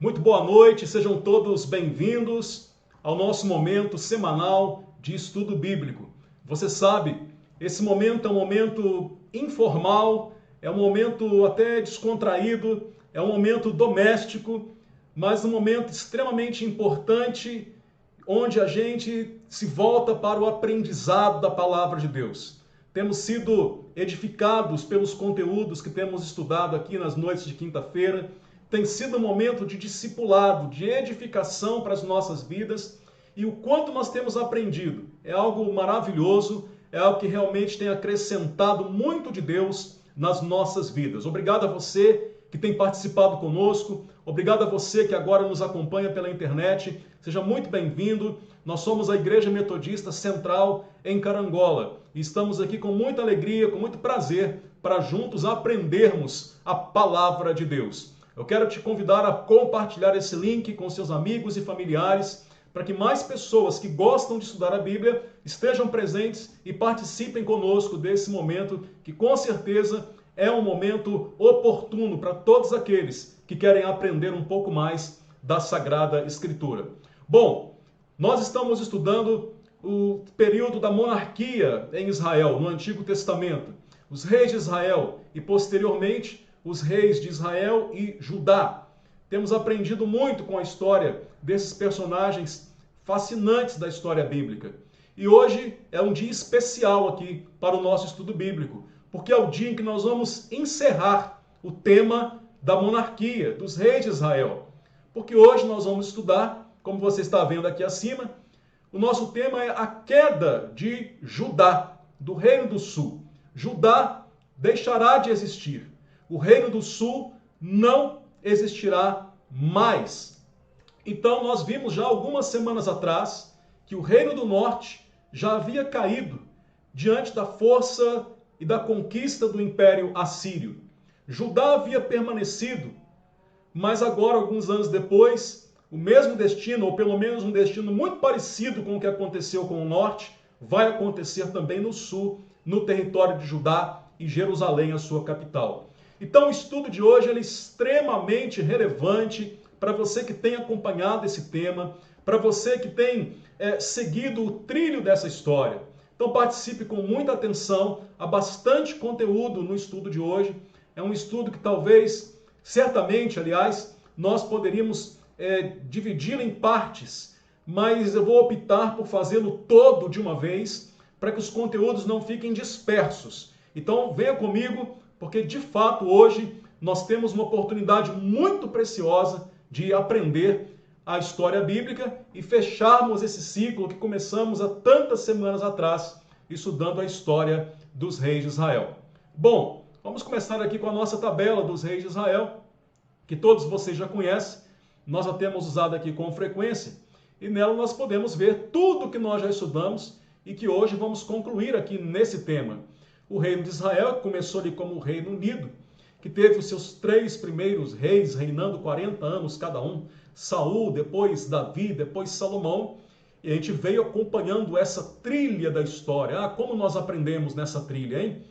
Muito boa noite, sejam todos bem-vindos ao nosso momento semanal de estudo bíblico. Você sabe, esse momento é um momento informal, é um momento até descontraído, é um momento doméstico, mas um momento extremamente importante, onde a gente se volta para o aprendizado da palavra de Deus. Temos sido edificados pelos conteúdos que temos estudado aqui nas noites de quinta-feira. Tem sido um momento de discipulado, de edificação para as nossas vidas, e o quanto nós temos aprendido é algo maravilhoso, é algo que realmente tem acrescentado muito de Deus nas nossas vidas. Obrigado a você que tem participado conosco, obrigado a você que agora nos acompanha pela internet, seja muito bem-vindo. Nós somos a Igreja Metodista Central em Carangola e estamos aqui com muita alegria, com muito prazer, para juntos aprendermos a palavra de Deus. Eu quero te convidar a compartilhar esse link com seus amigos e familiares, para que mais pessoas que gostam de estudar a Bíblia estejam presentes e participem conosco desse momento, que com certeza é um momento oportuno para todos aqueles que querem aprender um pouco mais da Sagrada Escritura. Bom, nós estamos estudando o período da monarquia em Israel, no Antigo Testamento, os reis de Israel e, posteriormente, os reis de Israel e Judá. Temos aprendido muito com a história desses personagens fascinantes da história bíblica. E hoje é um dia especial aqui para o nosso estudo bíblico, porque é o dia em que nós vamos encerrar o tema da monarquia, dos reis de Israel. Porque hoje nós vamos estudar, como você está vendo aqui acima, o nosso tema é a queda de Judá, do Reino do Sul. Judá deixará de existir. O Reino do Sul não existirá mais. Então nós vimos já algumas semanas atrás que o Reino do Norte já havia caído diante da força e da conquista do Império Assírio. Judá havia permanecido, mas agora, alguns anos depois, o mesmo destino, ou pelo menos um destino muito parecido com o que aconteceu com o Norte, vai acontecer também no Sul, no território de Judá e Jerusalém, a sua capital. Então, o estudo de hoje é extremamente relevante para você que tem acompanhado esse tema, para você que tem seguido o trilho dessa história. Então, participe com muita atenção, há bastante conteúdo no estudo de hoje. É um estudo que talvez, certamente, aliás, nós poderíamos dividi-lo em partes, mas eu vou optar por fazê-lo todo de uma vez, para que os conteúdos não fiquem dispersos. Então, venha comigo, porque de fato hoje nós temos uma oportunidade muito preciosa de aprender a história bíblica e fecharmos esse ciclo que começamos há tantas semanas atrás, estudando a história dos reis de Israel. Bom, vamos começar aqui com a nossa tabela dos reis de Israel, que todos vocês já conhecem, nós a temos usado aqui com frequência, e nela nós podemos ver tudo que nós já estudamos e que hoje vamos concluir aqui nesse tema. O reino de Israel, que começou ali como o Reino Unido, que teve os seus 3 primeiros reis reinando 40 anos cada um, Saul, depois Davi, depois Salomão, e a gente veio acompanhando essa trilha da história. Como nós aprendemos nessa trilha, hein?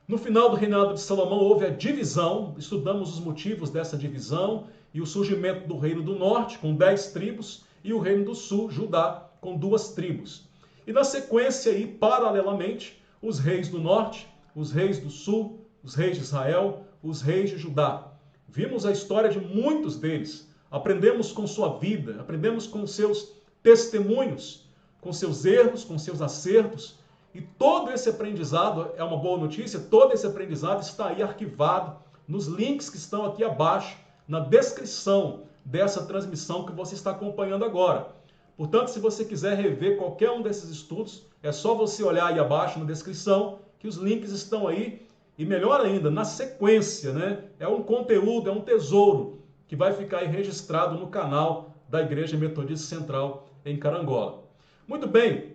No final do reinado de Salomão houve a divisão, estudamos os motivos dessa divisão e o surgimento do Reino do Norte, com 10 tribos, e o Reino do Sul, Judá, com 2 tribos. E na sequência, aí, paralelamente, os reis do norte, os reis do sul, os reis de Israel, os reis de Judá. Vimos a história de muitos deles, aprendemos com sua vida, aprendemos com seus testemunhos, com seus erros, com seus acertos, e todo esse aprendizado, é uma boa notícia, todo esse aprendizado está aí arquivado nos links que estão aqui abaixo, na descrição dessa transmissão que você está acompanhando agora. Portanto, se você quiser rever qualquer um desses estudos, é só você olhar aí abaixo na descrição, que os links estão aí, e melhor ainda, na sequência, né? É um conteúdo, é um tesouro, que vai ficar aí registrado no canal da Igreja Metodista Central em Carangola. Muito bem,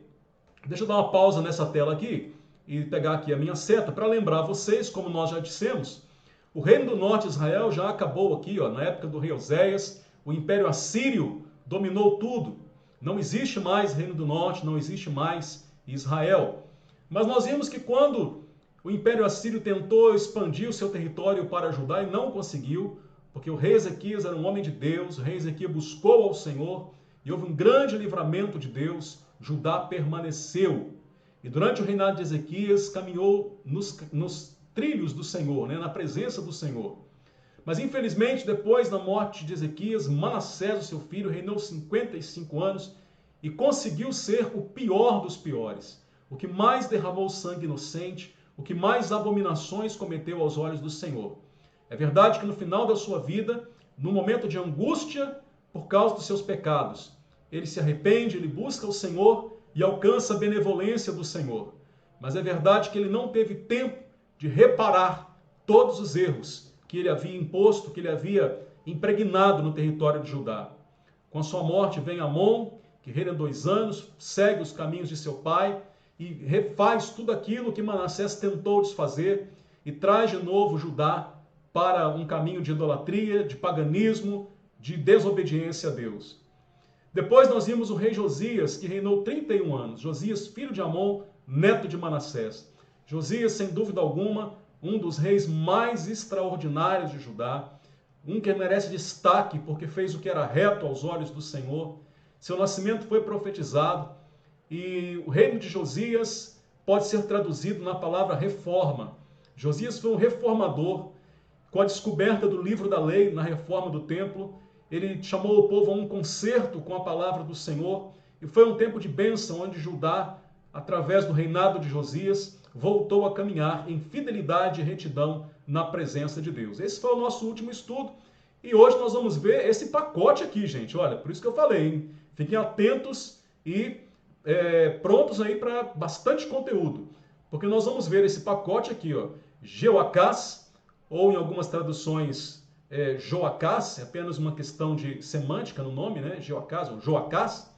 deixa eu dar uma pausa nessa tela aqui, e pegar aqui a minha seta, para lembrar vocês, como nós já dissemos, o Reino do Norte de Israel já acabou aqui, na época do rei Oséias, o Império Assírio dominou tudo. Não existe mais Reino do Norte, não existe mais Israel. Mas nós vimos que quando o Império Assírio tentou expandir o seu território para Judá e não conseguiu, porque o rei Ezequias era um homem de Deus, o rei Ezequias buscou ao Senhor e houve um grande livramento de Deus. Judá permaneceu. E durante o reinado de Ezequias caminhou nos trilhos do Senhor, né, na presença do Senhor. Mas infelizmente, depois da morte de Ezequias, Manassés, o seu filho, reinou 55 anos e conseguiu ser o pior dos piores, o que mais derramou sangue inocente, o que mais abominações cometeu aos olhos do Senhor. É verdade que no final da sua vida, no momento de angústia por causa dos seus pecados, ele se arrepende, ele busca o Senhor e alcança a benevolência do Senhor. Mas é verdade que ele não teve tempo de reparar todos os erros que ele havia imposto, que ele havia impregnado no território de Judá. Com a sua morte vem Amon, que reina 2 anos, segue os caminhos de seu pai e refaz tudo aquilo que Manassés tentou desfazer e traz de novo Judá para um caminho de idolatria, de paganismo, de desobediência a Deus. Depois nós vimos o rei Josias, que reinou 31 anos. Josias, filho de Amon, neto de Manassés. Josias, sem dúvida alguma, um dos reis mais extraordinários de Judá, um que merece destaque porque fez o que era reto aos olhos do Senhor. Seu nascimento foi profetizado e o reino de Josias pode ser traduzido na palavra reforma. Josias foi um reformador. Com a descoberta do livro da lei na reforma do templo, ele chamou o povo a um concerto com a palavra do Senhor e foi um tempo de bênção onde Judá, através do reinado de Josias, voltou a caminhar em fidelidade e retidão na presença de Deus. Esse foi o nosso último estudo e hoje nós vamos ver esse pacote aqui, gente. Olha, por isso que eu falei, hein? Fiquem atentos e prontos aí para bastante conteúdo, porque nós vamos ver esse pacote aqui, ó, Jeoacás, ou em algumas traduções Joacás, é apenas uma questão de semântica no nome, né? Jeoacás ou Joacás.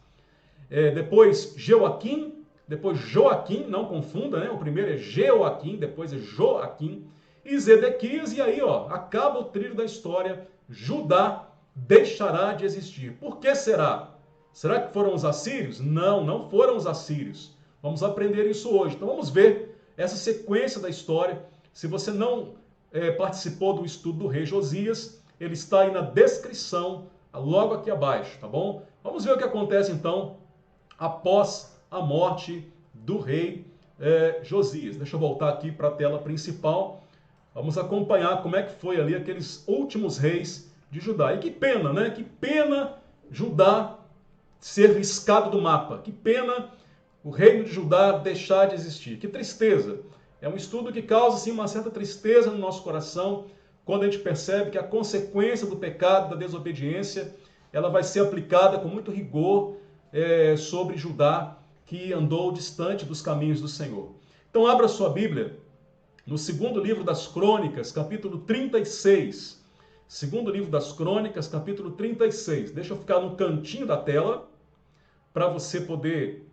Depois Jeoaquim, depois Joaquim, não confunda, né? O primeiro é Jeoaquim, depois é Joaquim. E Zedequias, e aí ó, acaba o trilho da história, Judá deixará de existir. Por que será? Será que foram os assírios? Não, não foram os assírios. Vamos aprender isso hoje. Então vamos ver essa sequência da história. Se você não participou do estudo do rei Josias, ele está aí na descrição, logo aqui abaixo, tá bom? Vamos ver o que acontece então após a morte do rei Josias. Deixa eu voltar aqui para a tela principal. Vamos acompanhar como é que foi ali aqueles últimos reis de Judá. E que pena, né? Que pena Judá ser riscado do mapa. Que pena o reino de Judá deixar de existir. Que tristeza. É um estudo que causa assim, uma certa tristeza no nosso coração, quando a gente percebe que a consequência do pecado, da desobediência, ela vai ser aplicada com muito rigor sobre Judá, que andou distante dos caminhos do Senhor. Então abra sua Bíblia no segundo livro das Crônicas, capítulo 36. Segundo livro das Crônicas, capítulo 36. Deixa eu ficar no cantinho da tela, para você poder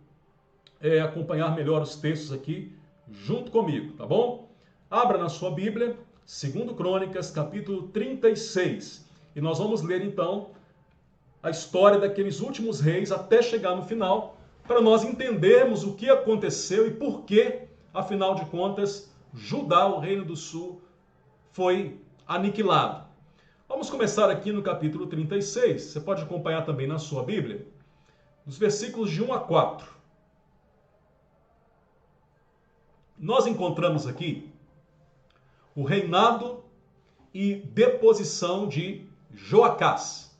acompanhar melhor os textos aqui, junto comigo, tá bom? Abra na sua Bíblia, 2 Crônicas, capítulo 36. E nós vamos ler, então, a história daqueles últimos reis até chegar no final, para nós entendermos o que aconteceu e por que, afinal de contas, Judá, o reino do sul, foi aniquilado. Vamos começar aqui no capítulo 36. Você pode acompanhar também na sua Bíblia, nos versículos de 1 a 4. Nós encontramos aqui o reinado e deposição de Joacás.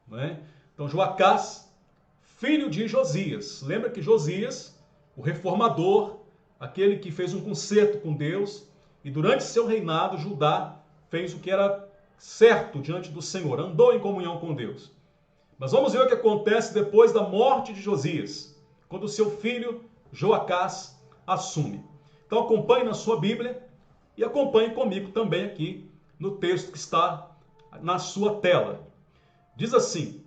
Né? Então, Joacás, filho de Josias. Lembra que Josias, o reformador, aquele que fez um concerto com Deus, e durante seu reinado, Judá fez o que era certo diante do Senhor, andou em comunhão com Deus. Mas vamos ver o que acontece depois da morte de Josias, quando seu filho Joacás assume. Então acompanhe na sua Bíblia e acompanhe comigo também aqui no texto que está na sua tela. Diz assim: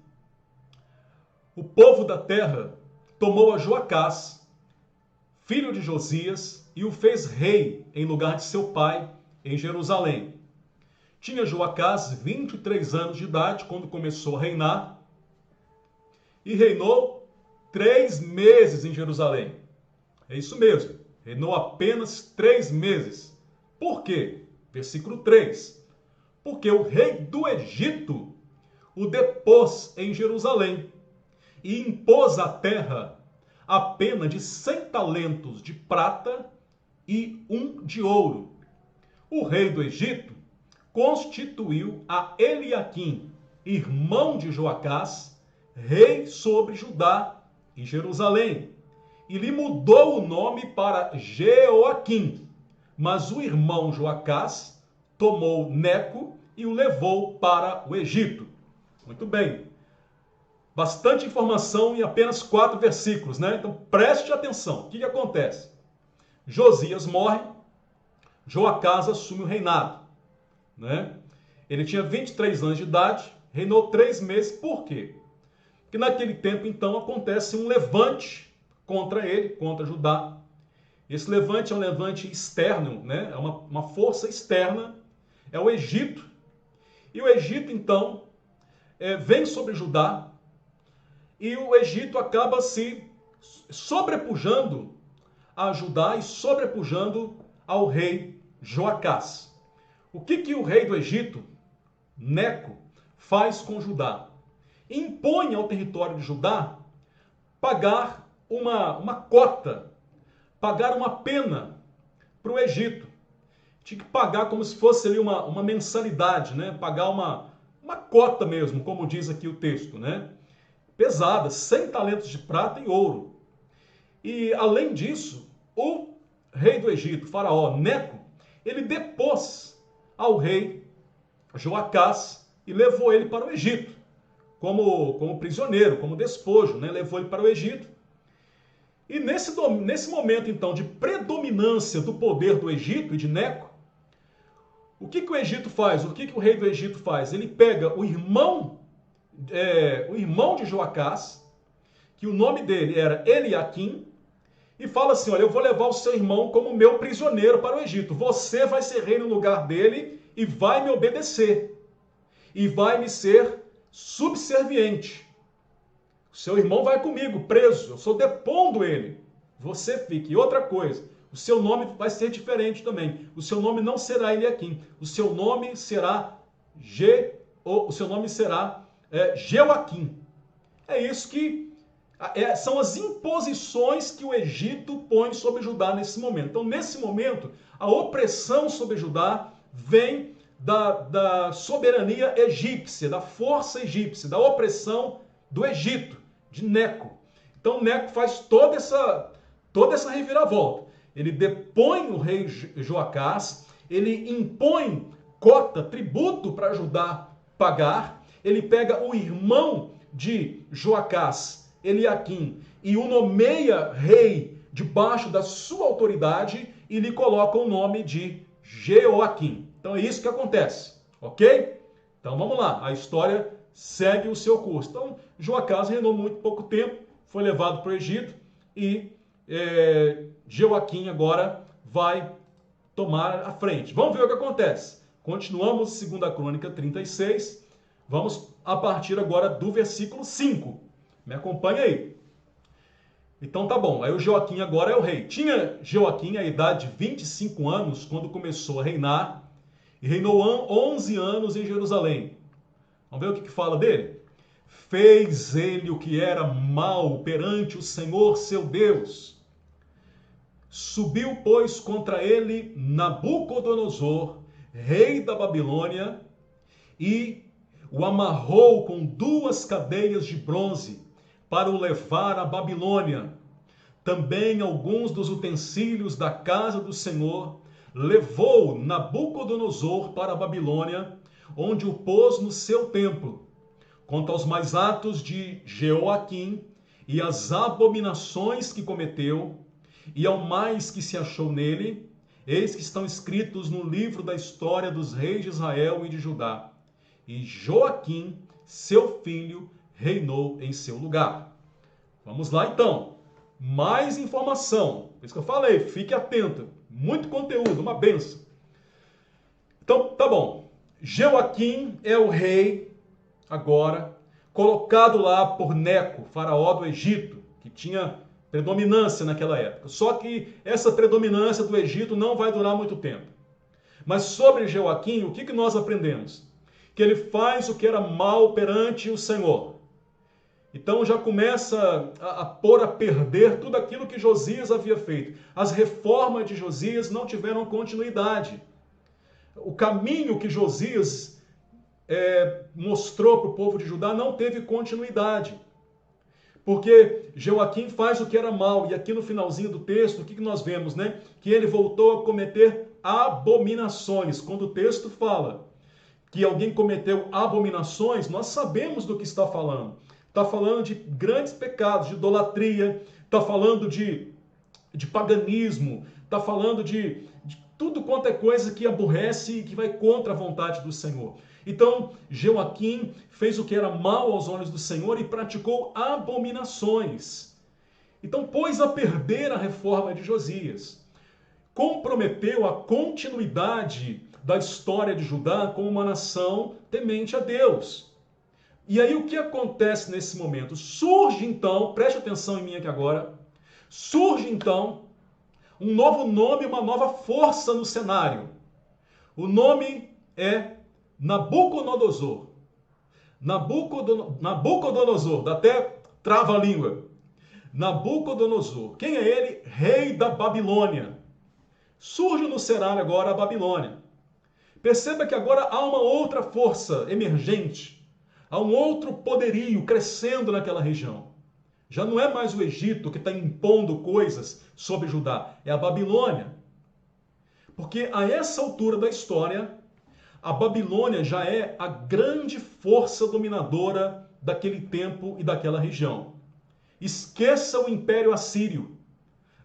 o povo da terra tomou a Joacás, filho de Josias, e o fez rei em lugar de seu pai em Jerusalém. Tinha Joacás 23 anos de idade quando começou a reinar e reinou 3 meses em Jerusalém. É isso mesmo. Reinou apenas 3 meses. Por quê? Versículo 3. porque o rei do Egito o depôs em Jerusalém e impôs à terra a pena de 100 talentos de prata e 1 de ouro. O rei do Egito constituiu a Eliaquim, irmão de Joacás, rei sobre Judá e Jerusalém, e lhe mudou o nome para Jeoaquim. Mas o irmão Joacás tomou Neco e o levou para o Egito. Muito bem. Bastante informação em apenas 4 versículos, né? Então preste atenção. O que acontece? Josias morre, Joacás assume o reinado, né? Ele tinha 23 anos de idade, reinou 3 meses. Por quê? Porque naquele tempo, então, acontece um levante contra ele, contra Judá. Esse levante é um levante externo, né? É uma força externa, é o Egito. E o Egito, então, vem sobre Judá, e o Egito acaba se sobrepujando a Judá e sobrepujando ao rei Joacás. O que o rei do Egito, Neco, faz com Judá? Impõe ao território de Judá pagar uma cota, pagar uma pena para o Egito. Tinha que pagar como se fosse ali uma mensalidade, né? Pagar uma cota mesmo, como diz aqui o texto, né? Pesada, 100 talentos de prata e ouro. E, além disso, o rei do Egito, faraó Neco, ele depôs ao rei Joacás e levou ele para o Egito, como prisioneiro, como despojo, né? Levou ele para o Egito. E nesse momento, então, de predominância do poder do Egito e de Neco, o que o Egito faz? O que o rei do Egito faz? Ele pega o irmão de Joacás, que o nome dele era Eliaquim, e fala assim: olha, eu vou levar o seu irmão como meu prisioneiro para o Egito. Você vai ser rei no lugar dele e vai me obedecer. E vai me ser subserviente. O seu irmão vai comigo, preso. Eu estou depondo ele. Você fique. E outra coisa, o seu nome vai ser diferente também. O seu nome não será Eliaquim. O seu nome será Jeoaquim. É isso que são as imposições que o Egito põe sobre Judá nesse momento. Então, nesse momento, a opressão sobre Judá vem da soberania egípcia, da força egípcia, da opressão do Egito, de Neco. Então, Neco faz toda essa reviravolta. Ele depõe o rei Joacás, ele impõe cota, tributo para Judá pagar, ele pega o irmão de Joacás, Eliaquim, e o nomeia rei debaixo da sua autoridade e lhe coloca o nome de Jeoaquim. Então é isso que acontece, ok? Então vamos lá, a história segue o seu curso. Então Joacás reinou muito pouco tempo, foi levado para o Egito e Jeoaquim agora vai tomar a frente. Vamos ver o que acontece. Continuamos 2 Crônica 36, vamos a partir agora do versículo 5. Me acompanha aí. Então tá bom, aí o Joaquim agora é o rei. Tinha Joaquim a idade de 25 anos quando começou a reinar e reinou 11 anos em Jerusalém. Vamos ver o que fala dele? Fez ele o que era mal perante o Senhor seu Deus. Subiu, pois, contra ele Nabucodonosor, rei da Babilônia, e o amarrou com 2 cadeias de bronze para o levar à Babilônia. Também alguns dos utensílios da casa do Senhor levou Nabucodonosor para a Babilônia, onde o pôs no seu templo. Quanto aos mais atos de Jeoaquim e as abominações que cometeu, e ao mais que se achou nele, eis que estão escritos no livro da história dos reis de Israel e de Judá. E Joaquim, seu filho, reinou em seu lugar. Vamos lá então. Mais informação. Por isso que eu falei, fique atento. Muito conteúdo, uma benção. Então, tá bom. Jeoaquim é o rei agora, colocado lá por Neco, faraó do Egito, que tinha predominância naquela época. Só que essa predominância do Egito não vai durar muito tempo. Mas sobre Jeoaquim, o que nós aprendemos? Que ele faz o que era mal perante o Senhor. Então já começa a pôr a perder tudo aquilo que Josias havia feito. As reformas de Josias não tiveram continuidade. O caminho que Josias mostrou para o povo de Judá não teve continuidade. Porque Jeoaquim faz o que era mal. E aqui no finalzinho do texto, o que nós vemos, né? Que ele voltou a cometer abominações. Quando o texto fala que alguém cometeu abominações, nós sabemos do que está falando. Está falando de grandes pecados, de idolatria, está falando de paganismo, está falando de tudo quanto é coisa que aborrece e que vai contra a vontade do Senhor. Então, Jeoaquim fez o que era mal aos olhos do Senhor e praticou abominações. Então, pôs a perder a reforma de Josias. Comprometeu a continuidade da história de Judá como uma nação temente a Deus. E aí o que acontece nesse momento? Surge então, preste atenção em mim aqui agora, surge então um novo nome, uma nova força no cenário. O nome é Nabucodonosor. Nabucodonosor, dá até trava a língua. Nabucodonosor. Quem é ele? Rei da Babilônia. Surge no cenário agora a Babilônia. Perceba que agora há uma outra força emergente. Há um outro poderio crescendo naquela região. Já não é mais o Egito que está impondo coisas sobre Judá, é a Babilônia. Porque a essa altura da história, a Babilônia já é a grande força dominadora daquele tempo e daquela região. Esqueça o Império Assírio.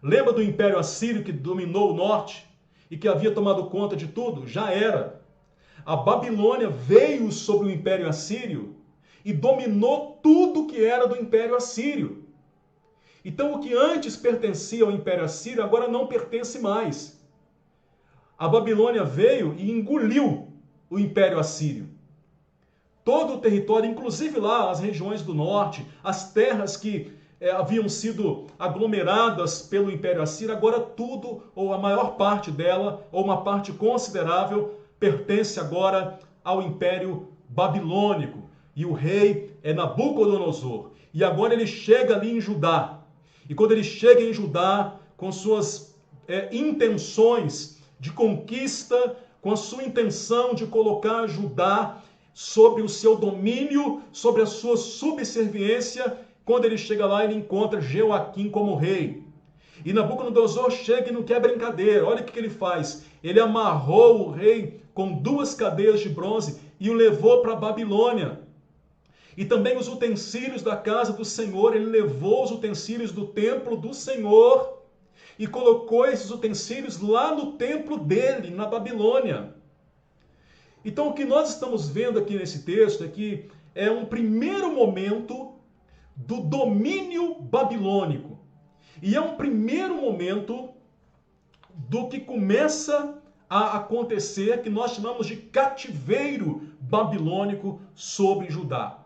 Lembra do Império Assírio que dominou o norte e que havia tomado conta de tudo? Já era. A Babilônia veio sobre o Império Assírio e dominou tudo que era do Império Assírio. Então o que antes pertencia ao Império Assírio agora não pertence mais. A Babilônia veio e engoliu o Império Assírio. Todo o território, inclusive lá as regiões do norte, as terras que haviam sido aglomeradas pelo Império Assírio, agora tudo, ou a maior parte dela, ou uma parte considerável, pertence agora ao Império Babilônico. E o rei é Nabucodonosor. E agora ele chega ali em Judá. E quando ele chega em Judá, com suas intenções de conquista, com a sua intenção de colocar Judá sobre o seu domínio, sobre a sua subserviência, quando ele chega lá, ele encontra Jeoaquim como rei. E Nabucodonosor chega e não quer brincadeira. Olha o que ele faz. Ele amarrou o rei com 2 cadeias de bronze e o levou para a Babilônia. E também os utensílios da casa do Senhor, ele levou os utensílios do templo do Senhor e colocou esses utensílios lá no templo dele, na Babilônia. Então o que nós estamos vendo aqui nesse texto é que é um primeiro momento do domínio babilônico. E é um primeiro momento do que começa a acontecer, que nós chamamos de cativeiro babilônico sobre Judá.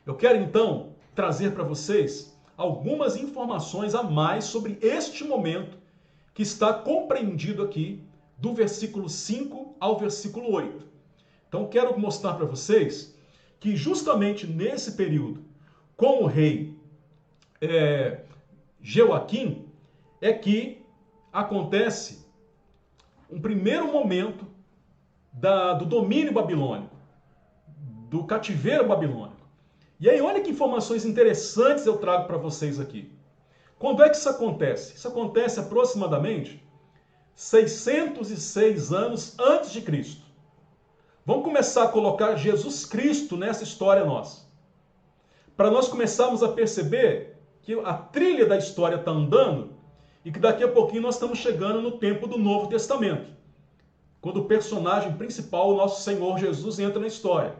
Eu quero então trazer para vocês algumas informações a mais sobre este momento que está compreendido aqui do versículo 5 ao versículo 8. Então quero mostrar para vocês que justamente nesse período, com o rei Jeoaquim, é que acontece um primeiro momento do domínio babilônico, do cativeiro babilônico. E aí, olha que informações interessantes eu trago para vocês aqui. Quando é que isso acontece? Isso acontece aproximadamente 606 anos antes de Cristo. Vamos começar a colocar Jesus Cristo nessa história nossa. Para nós começarmos a perceber que a trilha da história está andando e que daqui a pouquinho nós estamos chegando no tempo do Novo Testamento, quando o personagem principal, o nosso Senhor Jesus, entra na história.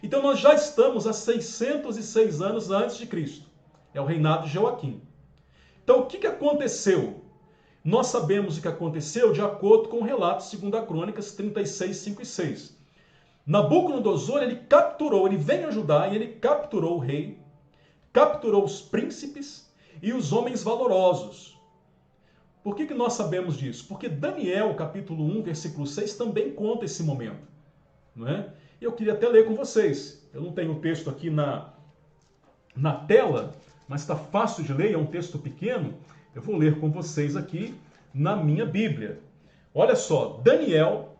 Então nós já estamos há 606 anos antes de Cristo. É o reinado de Jeoaquim. Então o que aconteceu? Nós sabemos o que aconteceu de acordo com o relato 2 Crônicas 36, 5 e 6. Nabucodonosor, ele vem ajudar e ele capturou o rei, capturou os príncipes e os homens valorosos. Por que nós sabemos disso? Porque Daniel, capítulo 1, versículo 6, também conta esse momento. Não é? Eu queria até ler com vocês. Eu não tenho o texto aqui na tela, mas está fácil de ler, é um texto pequeno. Eu vou ler com vocês aqui na minha Bíblia. Olha só, Daniel,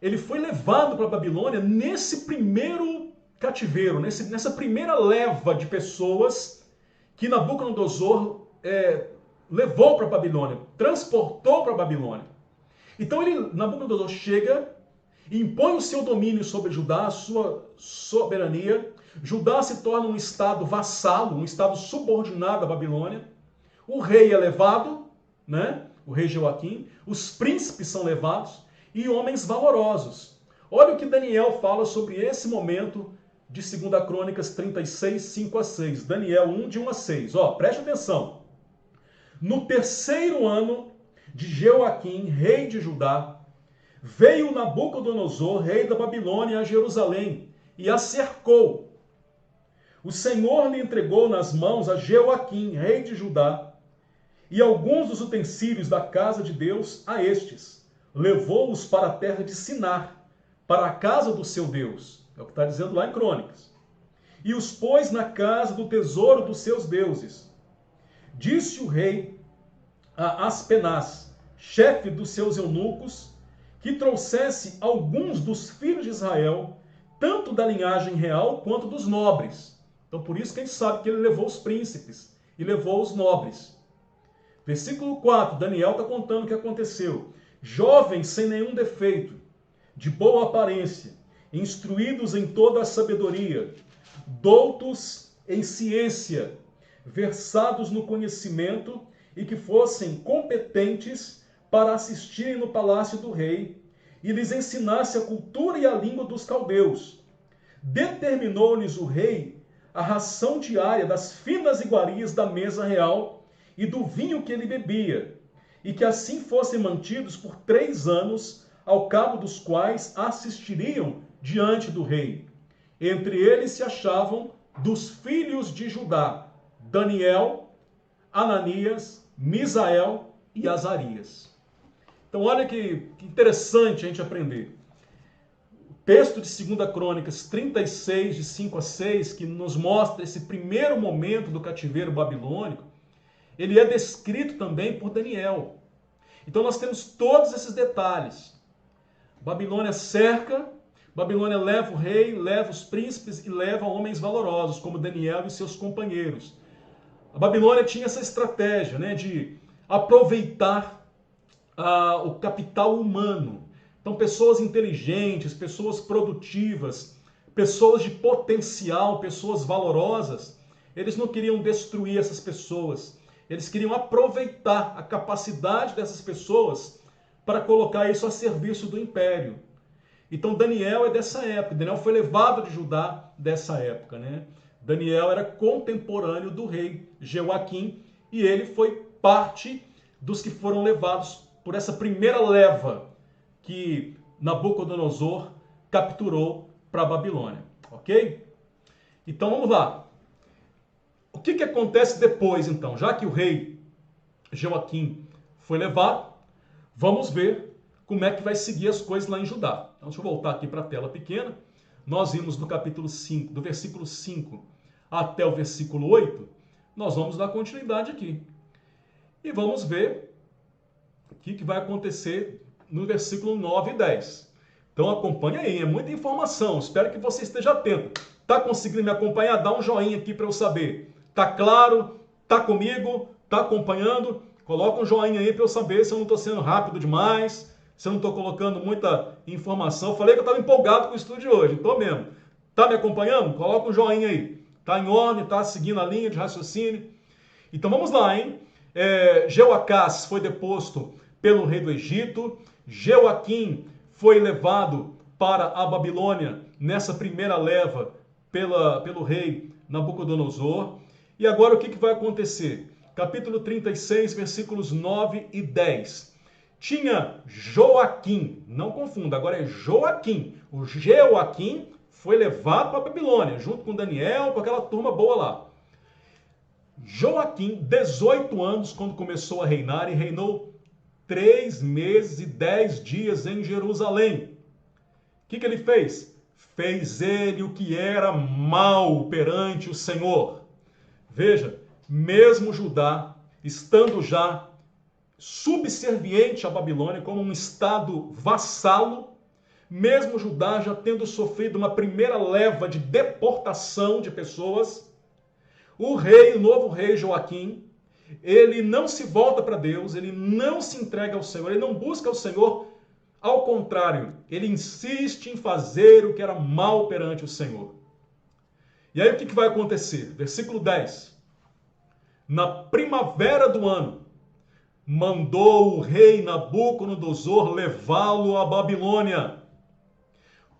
ele foi levado para a Babilônia nesse primeiro cativeiro, nessa primeira leva de pessoas que Nabucodonosor levou para a Babilônia, transportou para a Babilônia. Então Nabucodonosor chega e impõe o seu domínio sobre Judá, a sua soberania. Judá se torna um estado vassalo, um estado subordinado à Babilônia. O rei é levado, né? O rei Jeoaquim, os príncipes são levados e homens valorosos. Olha o que Daniel fala sobre esse momento de 2 Crônicas 36, 5 a 6. Daniel 1, de 1 a 6. Preste atenção. No terceiro ano de Jeoaquim, rei de Judá, veio Nabucodonosor, rei da Babilônia, a Jerusalém e a cercou. O Senhor lhe entregou nas mãos a Jeoaquim, rei de Judá, e alguns dos utensílios da casa de Deus a estes. Levou-os para a terra de Sinar, para a casa do seu Deus. É o que está dizendo lá em Crônicas. E os pôs na casa do tesouro dos seus deuses. Disse o rei a Aspenaz, chefe dos seus eunucos, que trouxesse alguns dos filhos de Israel, tanto da linhagem real quanto dos nobres. Então por isso que a gente sabe que ele levou os príncipes e levou os nobres. Versículo 4, Daniel está contando o que aconteceu. Jovens sem nenhum defeito, de boa aparência, instruídos em toda a sabedoria, doutos em ciência, versados no conhecimento e que fossem competentes para assistirem no palácio do rei e lhes ensinasse a cultura e a língua dos caldeus. Determinou-lhes o rei a ração diária das finas iguarias da mesa real e do vinho que ele bebia, e que assim fossem mantidos por 3 anos, ao cabo dos quais assistiriam diante do rei. Entre eles se achavam dos filhos de Judá, Daniel, Ananias, Misael e Azarias. Então olha que interessante a gente aprender. O texto de 2 Crônicas 36, de 5 a 6, que nos mostra esse primeiro momento do cativeiro babilônico, ele é descrito também por Daniel. Então nós temos todos esses detalhes. Babilônia cerca, Babilônia leva o rei, leva os príncipes e leva homens valorosos, como Daniel e seus companheiros. A Babilônia tinha essa estratégia, né, de aproveitar o capital humano. Então pessoas inteligentes, pessoas produtivas, pessoas de potencial, pessoas valorosas, eles não queriam destruir essas pessoas. Eles queriam aproveitar a capacidade dessas pessoas para colocar isso a serviço do império. Então Daniel é dessa época. Daniel foi levado de Judá dessa época, né? Daniel era contemporâneo do rei Jeoaquim e ele foi parte dos que foram levados por essa primeira leva que Nabucodonosor capturou para a Babilônia, ok? Então vamos lá. O que acontece depois, então? Já que o rei Jeoaquim foi levado, vamos ver como é que vai seguir as coisas lá em Judá. Então, deixa eu voltar aqui para a tela pequena. Nós vimos no capítulo 5, do versículo 5 até o versículo 8, nós vamos dar continuidade aqui. E vamos ver o que vai acontecer no versículo 9 e 10. Então acompanha aí, é muita informação. Espero que você esteja atento. Está conseguindo me acompanhar? Dá um joinha aqui para eu saber. Tá claro? Tá comigo? Tá acompanhando? Coloca um joinha aí para eu saber se eu não estou sendo rápido demais, se eu não estou colocando muita informação. Falei que eu estava empolgado com o estudo de hoje, estou mesmo. Tá me acompanhando? Coloca um joinha aí. Tá em ordem, tá seguindo a linha de raciocínio. Então vamos lá, hein? Jeoacás foi deposto pelo rei do Egito. Jeoaquim foi levado para a Babilônia nessa primeira leva pelo rei Nabucodonosor. E agora o que vai acontecer? Capítulo 36, versículos 9 e 10. Tinha Joaquim, não confunda, agora é Joaquim. O Jeoaquim foi levado para a Babilônia, junto com Daniel, com aquela turma boa lá. Joaquim, 18 anos, quando começou a reinar, e reinou 3 meses e 10 dias em Jerusalém. O que ele fez? Fez ele o que era mal perante o Senhor. Veja, mesmo Judá, estando já subserviente à Babilônia, como um estado vassalo, mesmo Judá já tendo sofrido uma primeira leva de deportação de pessoas, o novo rei Joaquim, ele não se volta para Deus, ele não se entrega ao Senhor, ele não busca o Senhor. Ao contrário, ele insiste em fazer o que era mal perante o Senhor. E aí o que vai acontecer? Versículo 10. Na primavera do ano, mandou o rei Nabucodonosor levá-lo à Babilônia,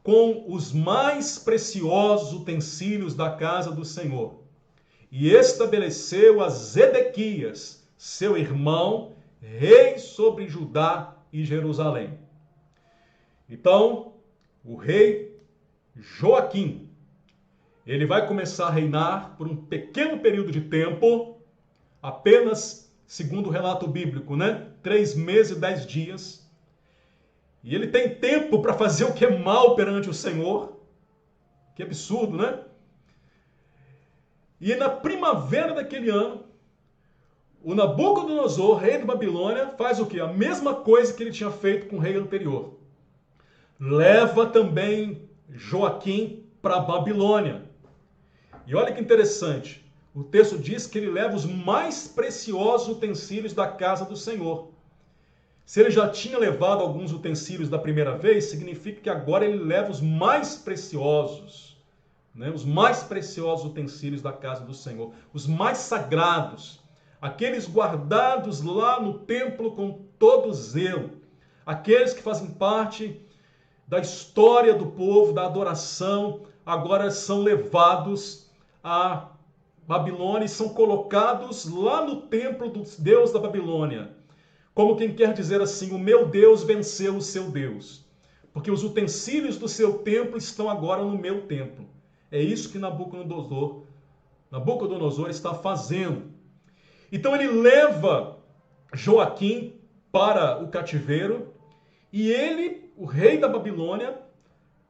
com os mais preciosos utensílios da casa do Senhor. E estabeleceu a Zedequias, seu irmão, rei sobre Judá e Jerusalém. Então, o rei Joaquim, ele vai começar a reinar por um pequeno período de tempo, apenas, segundo o relato bíblico, 3 meses e 10 dias. E ele tem tempo para fazer o que é mal perante o Senhor. Que absurdo, né? E na primavera daquele ano, o Nabucodonosor, rei da Babilônia, faz o quê? A mesma coisa que ele tinha feito com o rei anterior. Leva também Joaquim para a Babilônia. E olha que interessante, o texto diz que ele leva os mais preciosos utensílios da casa do Senhor. Se ele já tinha levado alguns utensílios da primeira vez, significa que agora ele leva os mais preciosos, os mais preciosos utensílios da casa do Senhor, os mais sagrados, aqueles guardados lá no templo com todo zelo, aqueles que fazem parte da história do povo, da adoração, agora são levados a Babilônia e são colocados lá no templo do Deus da Babilônia. Como quem quer dizer assim, o meu Deus venceu o seu Deus. Porque os utensílios do seu templo estão agora no meu templo. É isso que Nabucodonosor está fazendo. Então ele leva Joaquim para o cativeiro e ele, o rei da Babilônia,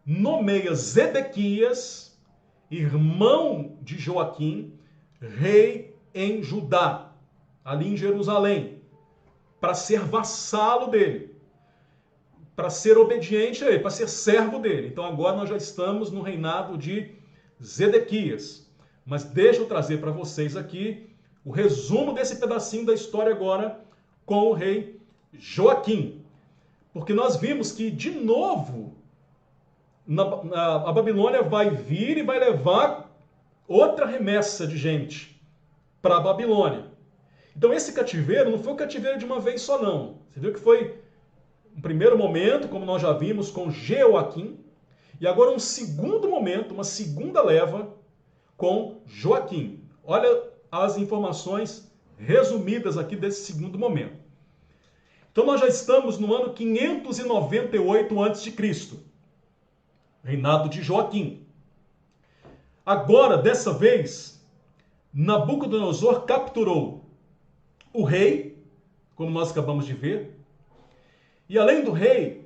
nomeia Zedequias, irmão de Joaquim, rei em Judá, ali em Jerusalém, para ser vassalo dele, para ser obediente a ele, para ser servo dele. Então agora nós já estamos no reinado de Zedequias. Mas deixa eu trazer para vocês aqui o resumo desse pedacinho da história agora com o rei Joaquim. Porque nós vimos que, de novo, a Babilônia vai vir e vai levar outra remessa de gente para a Babilônia. Então esse cativeiro não foi o cativeiro de uma vez só, não. Você viu que foi um primeiro momento, como nós já vimos, com Jeoaquim, e agora um segundo momento, uma segunda leva com Joaquim. Olha as informações resumidas aqui desse segundo momento. Então nós já estamos no ano 598 a.C., reinado de Joaquim. Agora, dessa vez, Nabucodonosor capturou o rei, como nós acabamos de ver, e além do rei,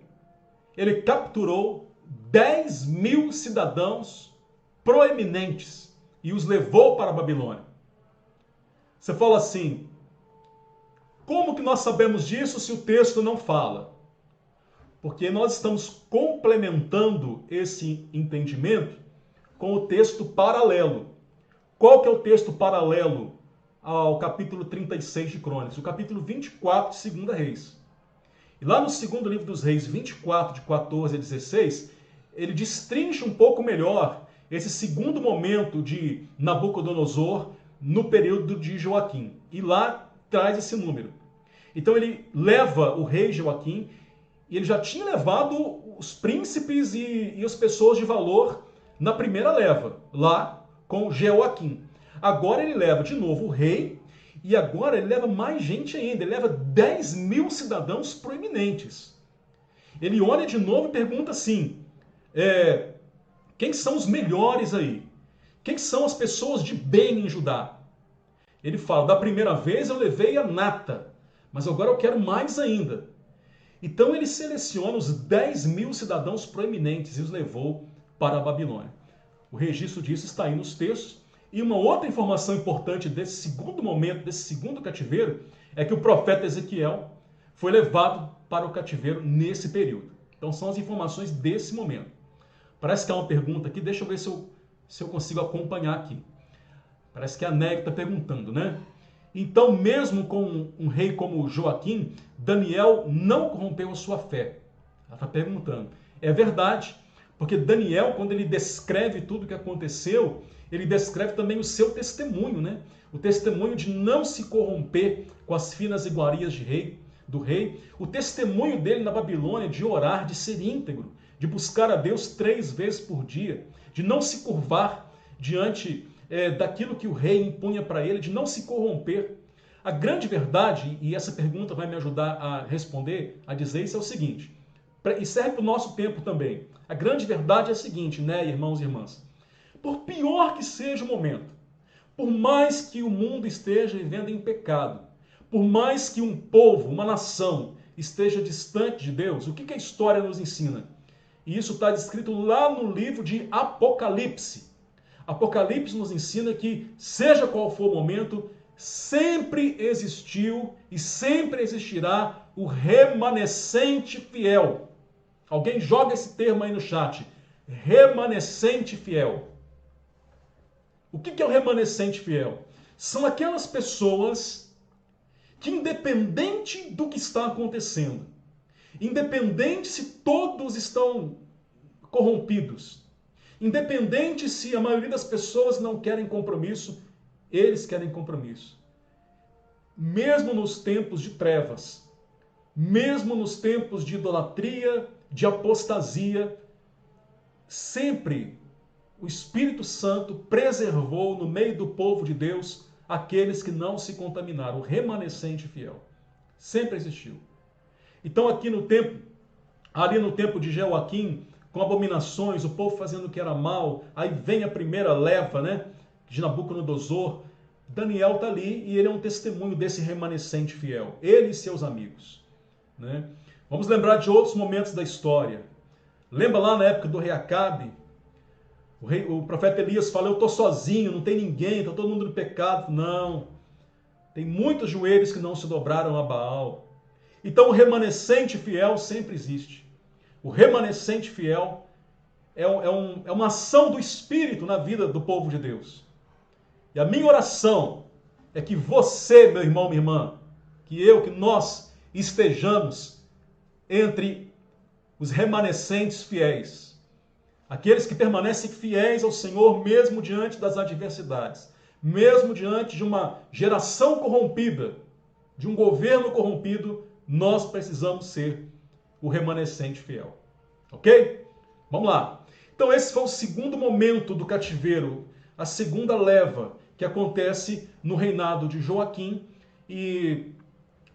ele capturou 10.000 cidadãos proeminentes e os levou para a Babilônia. Você fala assim, como que nós sabemos disso se o texto não fala? Porque nós estamos complementando esse entendimento com o texto paralelo. Qual que é o texto paralelo ao capítulo 36 de Crônicas? O capítulo 24 de 2 Reis. E lá no segundo livro dos Reis, 24, de 14 a 16, ele destrincha um pouco melhor esse segundo momento de Nabucodonosor no período de Joaquim. E lá traz esse número. Então ele leva o rei Joaquim, e ele já tinha levado os príncipes e as pessoas de valor na primeira leva, lá com Jeoaquim. Agora ele leva de novo o rei, e agora ele leva mais gente ainda, ele leva 10.000 cidadãos proeminentes. Ele olha de novo e pergunta assim, quem são os melhores aí? Quem são as pessoas de bem em Judá? Ele fala, da primeira vez eu levei a nata, mas agora eu quero mais ainda. Então ele seleciona os 10.000 cidadãos proeminentes e os levou para a Babilônia. O registro disso está aí nos textos. E uma outra informação importante desse segundo momento, desse segundo cativeiro, é que o profeta Ezequiel foi levado para o cativeiro nesse período. Então são as informações desse momento. Parece que há uma pergunta aqui, deixa eu ver se eu consigo acompanhar aqui. Parece que a Nery está perguntando, né? Então, mesmo com um rei como Joaquim, Daniel não corrompeu a sua fé. Ela está perguntando. É verdade, porque Daniel, quando ele descreve tudo o que aconteceu, ele descreve também o seu testemunho, né? O testemunho de não se corromper com as finas iguarias do rei. O testemunho dele na Babilônia de orar, de ser íntegro, de buscar a Deus 3 vezes por dia, de não se curvar diante daquilo que o rei impunha para ele, de não se corromper. A grande verdade, e essa pergunta vai me ajudar a responder, a dizer isso, é o seguinte, e serve para o nosso tempo também. A grande verdade é a seguinte, né, irmãos e irmãs? Por pior que seja o momento, por mais que o mundo esteja vivendo em pecado, por mais que um povo, uma nação, esteja distante de Deus, o que a história nos ensina? E isso está descrito lá no livro de Apocalipse. Apocalipse nos ensina que, seja qual for o momento, sempre existiu e sempre existirá o remanescente fiel. Alguém joga esse termo aí no chat. Remanescente fiel. O que é o remanescente fiel? São aquelas pessoas que, independente do que está acontecendo, independente se todos estão corrompidos, independente se a maioria das pessoas não querem compromisso, eles querem compromisso. Mesmo nos tempos de trevas, mesmo nos tempos de idolatria, de apostasia, sempre o Espírito Santo preservou no meio do povo de Deus aqueles que não se contaminaram, o remanescente fiel. Sempre existiu. Então ali no tempo de Joaquim, com abominações, o povo fazendo o que era mal, aí vem a primeira leva, né, de Nabucodonosor. Daniel está ali e ele é um testemunho desse remanescente fiel, ele e seus amigos, né? Vamos lembrar de outros momentos da história. Lembra lá na época do rei Acabe? O profeta Elias fala, eu estou sozinho, não tem ninguém, está todo mundo no pecado. Não, tem muitos joelhos que não se dobraram a Baal. Então o remanescente fiel sempre existe. O remanescente fiel é uma ação do Espírito na vida do povo de Deus. E a minha oração é que você, meu irmão, minha irmã, que nós estejamos entre os remanescentes fiéis. Aqueles que permanecem fiéis ao Senhor mesmo diante das adversidades. Mesmo diante de uma geração corrompida, de um governo corrompido, nós precisamos ser o remanescente fiel. Ok? Vamos lá. Então esse foi o segundo momento do cativeiro, a segunda leva que acontece no reinado de Joaquim, e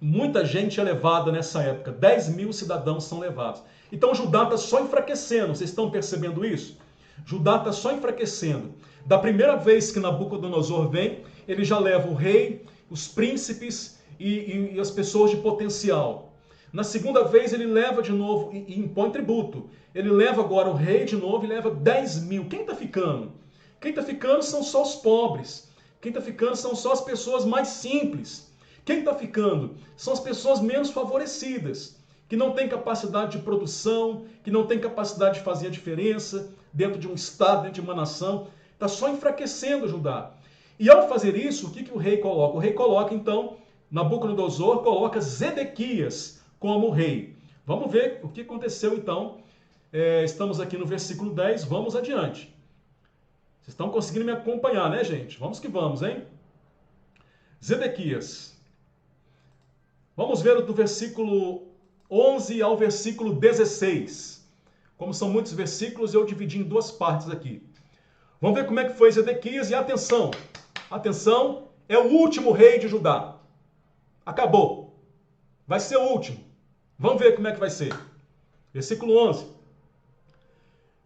muita gente é levada nessa época. 10.000 cidadãos são levados. Então Judá está só enfraquecendo. Vocês estão percebendo isso? Judá está só enfraquecendo. Da primeira vez que Nabucodonosor vem, ele já leva o rei, os príncipes e as pessoas de potencial. Na segunda vez ele leva de novo e impõe tributo. Ele leva agora o rei de novo e leva 10.000. Quem está ficando? Quem está ficando são só os pobres. Quem está ficando são só as pessoas mais simples. Quem está ficando são as pessoas menos favorecidas, que não têm capacidade de produção, que não têm capacidade de fazer a diferença dentro de um estado, dentro de uma nação. Está só enfraquecendo Judá. E ao fazer isso, o que o rei coloca? O rei coloca, então, Nabucodonosor coloca Zedequias como rei. Vamos ver o que aconteceu, então. Estamos aqui no versículo 10, vamos adiante. Vocês estão conseguindo me acompanhar, né, gente? Vamos que vamos, hein? Zedequias. Vamos ver do versículo 11 ao versículo 16. Como são muitos versículos, eu dividi em duas partes aqui. Vamos ver como é que foi Zedequias e atenção. Atenção, é o último rei de Judá. Acabou. Vai ser o último. Vamos ver como é que vai ser. Versículo 11.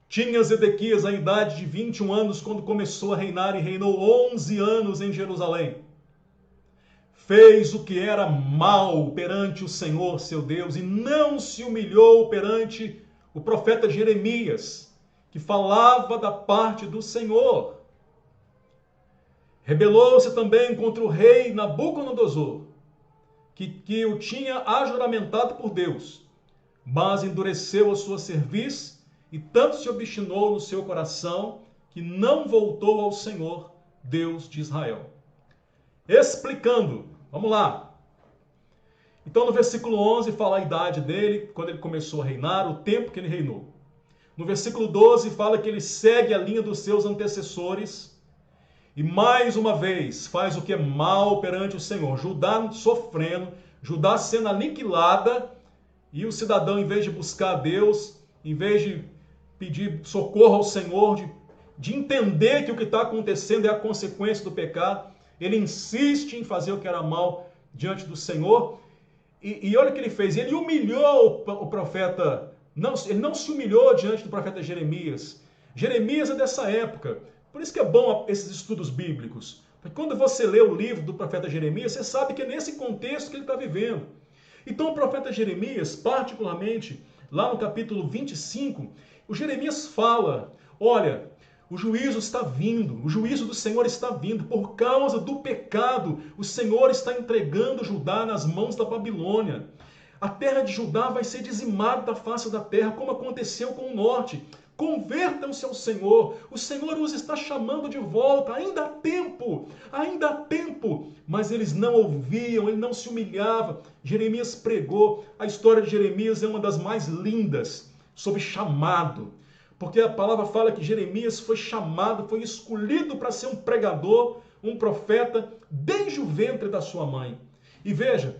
Tinha Zedequias a idade de 21 anos quando começou a reinar e reinou 11 anos em Jerusalém. fez o que era mal perante o Senhor, seu Deus, e não se humilhou perante o profeta Jeremias, que falava da parte do Senhor. Rebelou-se também contra o rei Nabucodonosor, que o tinha ajuramentado por Deus, mas endureceu a sua cerviz e tanto se obstinou no seu coração que não voltou ao Senhor, Deus de Israel. Explicando, vamos lá. Então no versículo 11 fala a idade dele, quando ele começou a reinar, o tempo que ele reinou. No versículo 12 fala que ele segue a linha dos seus antecessores e mais uma vez faz o que é mal perante o Senhor. Judá sofrendo, Judá sendo aniquilada, e o cidadão, em vez de buscar a Deus, em vez de pedir socorro ao Senhor, de entender que o que está acontecendo é a consequência do pecado, ele insiste em fazer o que era mal diante do Senhor. E olha o que ele fez, ele humilhou o profeta, ele não se humilhou diante do profeta Jeremias. Jeremias é dessa época, por isso que é bom esses estudos bíblicos, porque quando você lê o livro do profeta Jeremias, você sabe que é nesse contexto que ele está vivendo. Então o profeta Jeremias, particularmente, lá no capítulo 25, o Jeremias fala, olha, o juízo está vindo, o juízo do Senhor está vindo, por causa do pecado, o Senhor está entregando Judá nas mãos da Babilônia. A terra de Judá vai ser dizimada da face da terra, como aconteceu com o norte. Convertam-se ao Senhor, o Senhor os está chamando de volta, ainda há tempo, mas eles não ouviam, ele não se humilhava. Jeremias pregou, a história de Jeremias é uma das mais lindas, sobre chamado, porque a palavra fala que Jeremias foi chamado, foi escolhido para ser um pregador, um profeta, desde o ventre da sua mãe. E veja,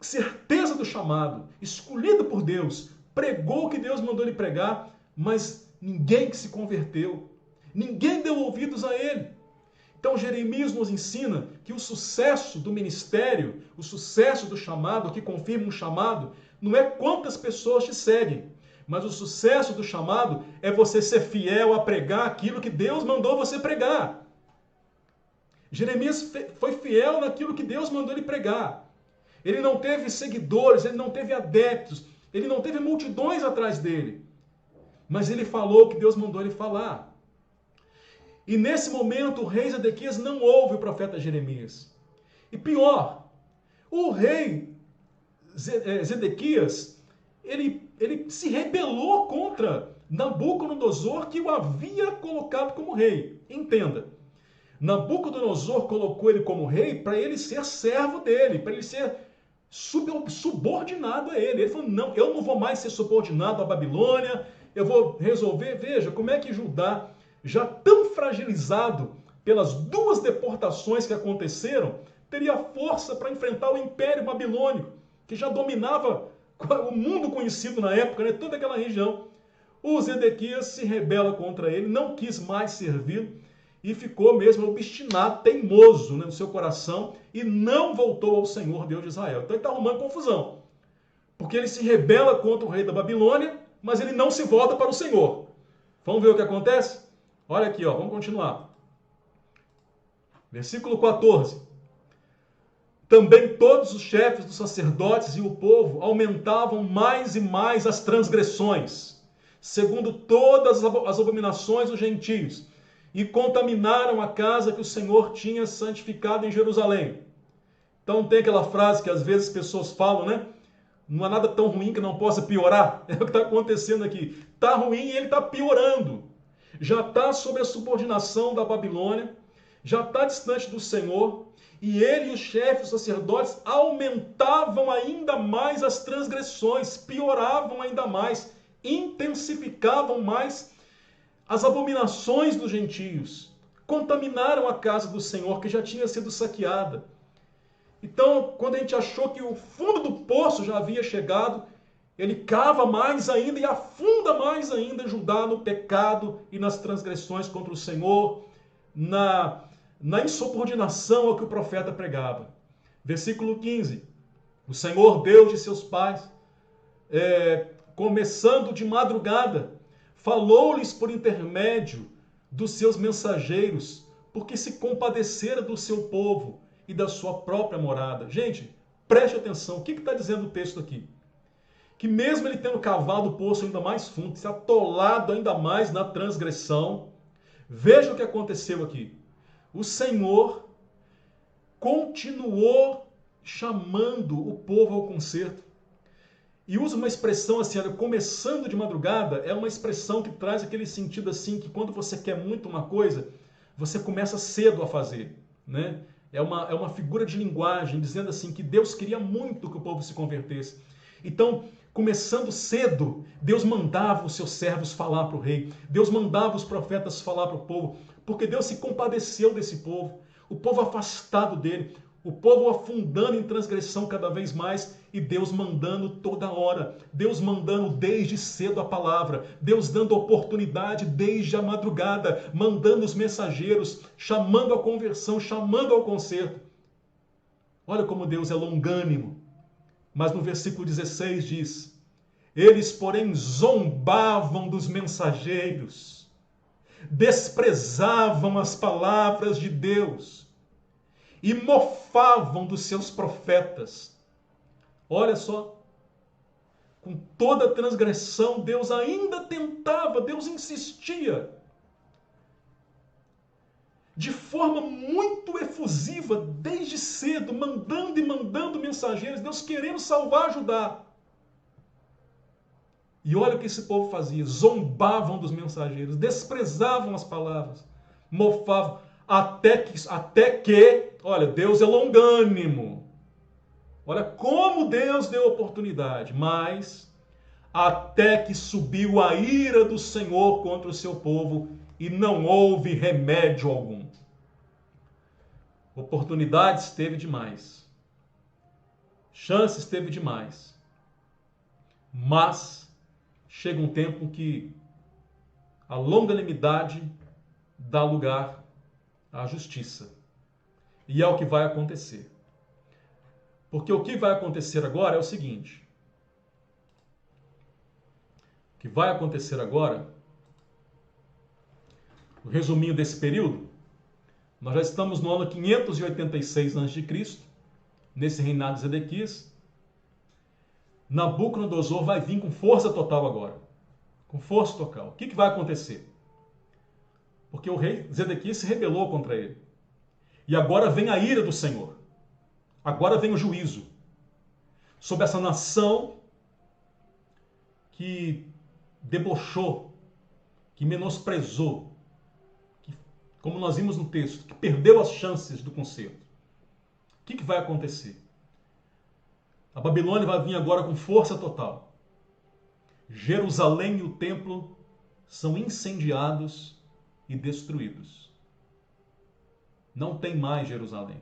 certeza do chamado, escolhido por Deus, pregou o que Deus mandou ele pregar, mas ninguém que se converteu, ninguém deu ouvidos a ele. Então Jeremias nos ensina que o sucesso do ministério, o sucesso do chamado, o que confirma um chamado, não é quantas pessoas te seguem, mas o sucesso do chamado é você ser fiel a pregar aquilo que Deus mandou você pregar. Jeremias foi fiel naquilo que Deus mandou ele pregar. Ele não teve seguidores, ele não teve adeptos, ele não teve multidões atrás dele. Mas ele falou o que Deus mandou ele falar. E nesse momento o rei Zedequias não ouve o profeta Jeremias. E pior, o rei Zedequias, ele se rebelou contra Nabucodonosor, que o havia colocado como rei. Entenda, Nabucodonosor colocou ele como rei para ele ser servo dele, para ele ser subordinado a ele. Ele falou, não, eu não vou mais ser subordinado à Babilônia, eu vou resolver. Veja como é que Judá, já tão fragilizado pelas duas deportações que aconteceram, teria força para enfrentar o Império Babilônico, que já dominava o mundo conhecido na época, né? Toda aquela região. O Zedequias se rebela contra ele, não quis mais servi-lo e ficou mesmo obstinado, teimoso, né, no seu coração, e não voltou ao Senhor, Deus de Israel. Então ele está arrumando confusão, porque ele se rebela contra o rei da Babilônia, mas ele não se volta para o Senhor. Vamos ver o que acontece? Olha aqui, ó, vamos continuar. Versículo 14. Também todos os chefes dos sacerdotes e o povo aumentavam mais e mais as transgressões, segundo todas as abominações dos gentios, e contaminaram a casa que o Senhor tinha santificado em Jerusalém. Então tem aquela frase que às vezes as pessoas falam, né? Não há nada tão ruim que não possa piorar. É o que está acontecendo aqui. Está ruim e ele está piorando. Já está sob a subordinação da Babilônia, já está distante do Senhor, e ele e os chefes, os sacerdotes, aumentavam ainda mais as transgressões, pioravam ainda mais, intensificavam mais as abominações dos gentios, contaminaram a casa do Senhor, que já tinha sido saqueada. Então, quando a gente achou que o fundo do poço já havia chegado, ele cava mais ainda e afunda mais ainda Judá no pecado e nas transgressões contra o Senhor, na insubordinação ao que o profeta pregava. Versículo 15. O Senhor Deus de seus pais, começando de madrugada, falou-lhes por intermédio dos seus mensageiros, porque se compadecera do seu povo e da sua própria morada. Gente, preste atenção, o que está dizendo o texto aqui? Que mesmo ele tendo cavado o poço ainda mais fundo, se atolado ainda mais na transgressão, veja o que aconteceu aqui. O Senhor continuou chamando o povo ao conserto. E usa uma expressão assim, olha, começando de madrugada, é uma expressão que traz aquele sentido assim, que quando você quer muito uma coisa, você começa cedo a fazer, né? É uma figura de linguagem, dizendo assim, que Deus queria muito que o povo se convertesse. Então, começando cedo, Deus mandava os seus servos falar para o rei, Deus mandava os profetas falar para o povo, porque Deus se compadeceu desse povo, o povo afastado dele, o povo afundando em transgressão cada vez mais, e Deus mandando toda hora, Deus mandando desde cedo a palavra, Deus dando oportunidade desde a madrugada, mandando os mensageiros, chamando a conversão, chamando ao conserto. Olha como Deus é longânimo. Mas no versículo 16 diz: eles, porém, zombavam dos mensageiros, desprezavam as palavras de Deus e mofavam dos seus profetas. Olha só, com toda transgressão, Deus ainda tentava, Deus insistia, de forma muito efusiva, desde cedo, mandando e mandando mensageiros, Deus querendo salvar, ajudar. E olha o que esse povo fazia, zombavam dos mensageiros, desprezavam as palavras, mofavam, até que, olha, Deus é longânimo. Olha como Deus deu oportunidade, mas até que subiu a ira do Senhor contra o seu povo e não houve remédio algum. Oportunidades teve demais. Chances teve demais. Mas chega um tempo que a longanimidade dá lugar à justiça. E é o que vai acontecer. Porque o que vai acontecer agora é o seguinte. O que vai acontecer agora, o resuminho desse período, nós já estamos no ano 586 a.C., nesse reinado de Zedequias. Nabucodonosor vai vir com força total agora. Com força total. O que vai acontecer? Porque o rei Zedequias se rebelou contra ele. E agora vem a ira do Senhor. Agora vem o juízo sobre essa nação que debochou, que menosprezou, que, como nós vimos no texto, que perdeu as chances do conserto. O que vai acontecer? A Babilônia vai vir agora com força total. Jerusalém e o templo são incendiados e destruídos. Não tem mais Jerusalém.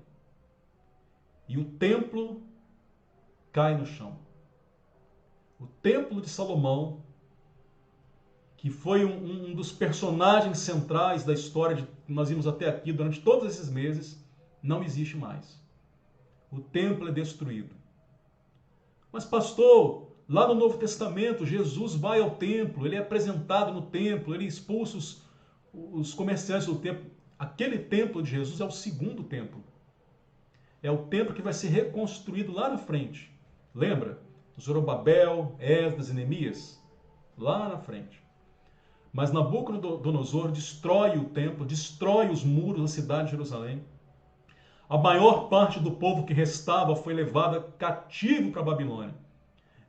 E o templo cai no chão. O templo de Salomão, que foi um dos personagens centrais da história que nós vimos até aqui durante todos esses meses, não existe mais. O templo é destruído. Mas pastor, lá no Novo Testamento, Jesus vai ao templo, ele é apresentado no templo, ele expulsa os comerciantes do templo. Aquele templo de Jesus é o segundo templo. É o templo que vai ser reconstruído lá na frente. Lembra? Zorobabel, Esdras e Neemias? Lá na frente. Mas Nabucodonosor destrói o templo, destrói os muros da cidade de Jerusalém. A maior parte do povo que restava foi levada cativo para a Babilônia,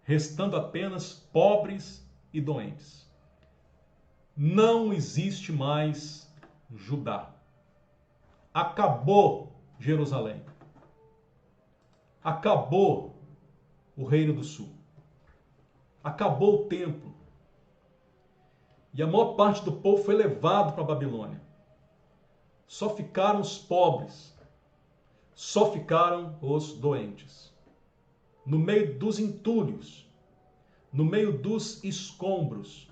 restando apenas pobres e doentes. Não existe mais Judá. Acabou Jerusalém. Acabou o Reino do Sul. Acabou o templo. E a maior parte do povo foi levado para a Babilônia. Só ficaram os pobres. Só ficaram os doentes. No meio dos entulhos. No meio dos escombros.